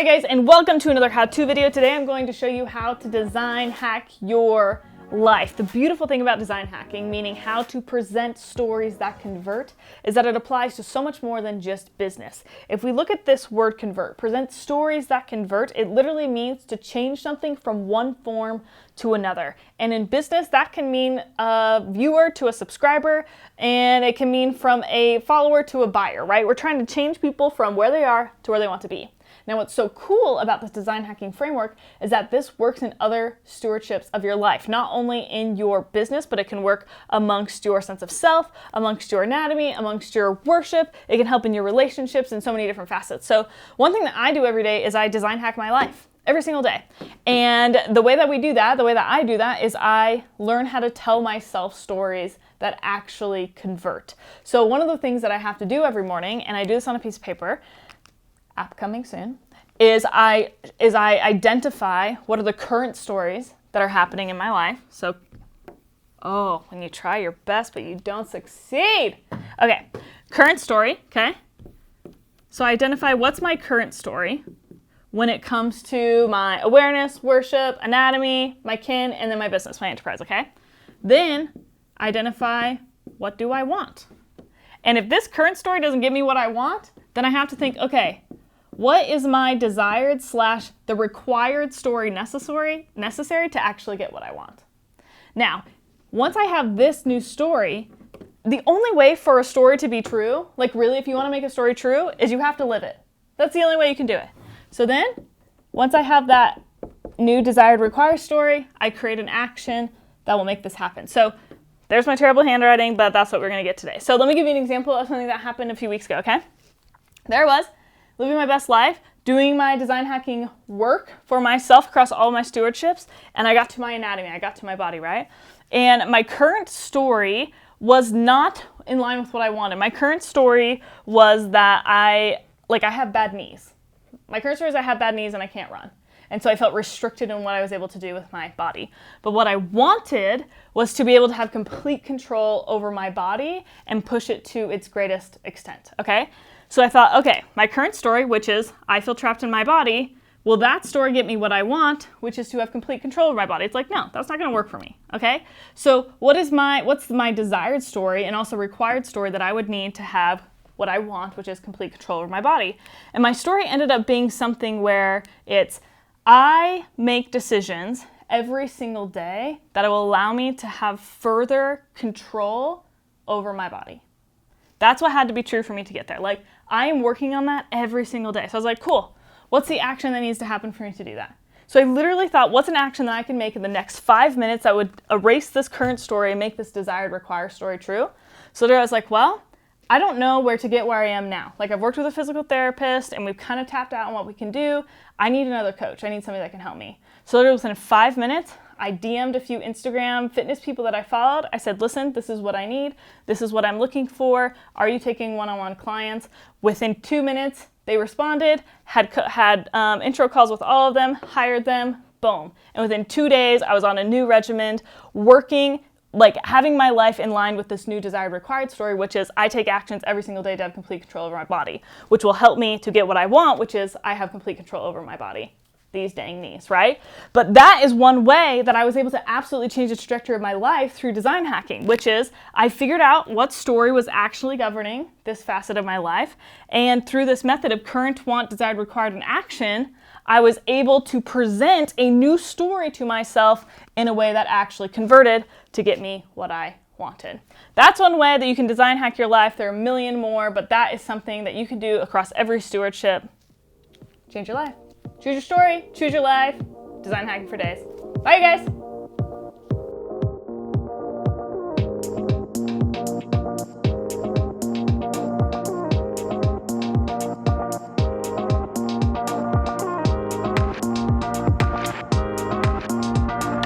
guys, and welcome to another how-to video. Today I'm going to show you how to design hack your life. The beautiful thing about design hacking, meaning how to present stories that convert, is that it applies to so much more than just business. If we look at this word convert, present stories that convert, it literally means to change something from one form to another. And in business, that can mean a viewer to a subscriber, and it can mean from a follower to a buyer, right? We're trying to change people from where they are to where they want to be. Now, what's so cool about this design hacking framework is that this works in other stewardships of your life, not only in your business, but it can work amongst your sense of self, amongst your anatomy, amongst your worship. It can help in your relationships in so many different facets. So one thing that I do every day is I design hack my life every single day. And the way that we do that, the way that I do that, is I learn how to tell myself stories that actually convert. So one of the things that I have to do every morning, and I do this on a piece of paper, app coming soon, is I identify what are the current stories that are happening in my life. So, when you try your best but you don't succeed. Okay, current story, okay? So I identify what's my current story when it comes to my awareness, worship, anatomy, my kin, and then my business, my enterprise, okay? Then identify what do I want? And if this current story doesn't give me what I want, then I have to think, okay, what is my desired / the required story necessary to actually get what I want? Now, once I have this new story, the only way for a story to be true, like really if you want to make a story true, is you have to live it. That's the only way you can do it. So then, once I have that new desired required story, I create an action that will make this happen. So there's my terrible handwriting, but that's what we're going to get today. So let me give you an example of something that happened a few weeks ago, okay? There it was. Living my best life, doing my design hacking work for myself across all my stewardships, and I got to my anatomy, I got to my body, right? And my current story was not in line with what I wanted. My current story was that I have bad knees. My current story is I have bad knees and I can't run. And so I felt restricted in what I was able to do with my body. But what I wanted was to be able to have complete control over my body and push it to its greatest extent, okay? So I thought, okay, my current story, which is I feel trapped in my body, will that story get me what I want, which is to have complete control of my body? It's like, no, that's not going to work for me, okay? So what's my desired story and also required story that I would need to have what I want, which is complete control over my body? And my story ended up being something where it's I make decisions every single day that will allow me to have further control over my body. That's what had to be true for me to get there. Like, I am working on that every single day. So I was like, cool, what's the action that needs to happen for me to do that? So I literally thought, what's an action that I can make in the next 5 minutes that would erase this current story and make this desired required story true? So there I was like, well, I don't know where to get where I am now. Like, I've worked with a physical therapist and we've kind of tapped out on what we can do. I need another coach. I need somebody that can help me. So literally within 5 minutes, I DM'd a few Instagram fitness people that I followed. I said, listen, this is what I need. This is what I'm looking for. Are you taking one-on-one clients? Within 2 minutes, they responded, had intro calls with all of them, hired them, boom. And within 2 days, I was on a new regimen, working, like having my life in line with this new desired required story, which is I take actions every single day to have complete control over my body, which will help me to get what I want, which is I have complete control over my body. These dang knees, right? But that is one way that I was able to absolutely change the trajectory of my life through design hacking, which is I figured out what story was actually governing this facet of my life. And through this method of current, want, desired, required, and action, I was able to present a new story to myself in a way that actually converted to get me what I wanted. That's one way that you can design hack your life. There are a million more, but that is something that you can do across every stewardship. Change your life. Choose your story, choose your life, design hacking for days. Bye, you guys.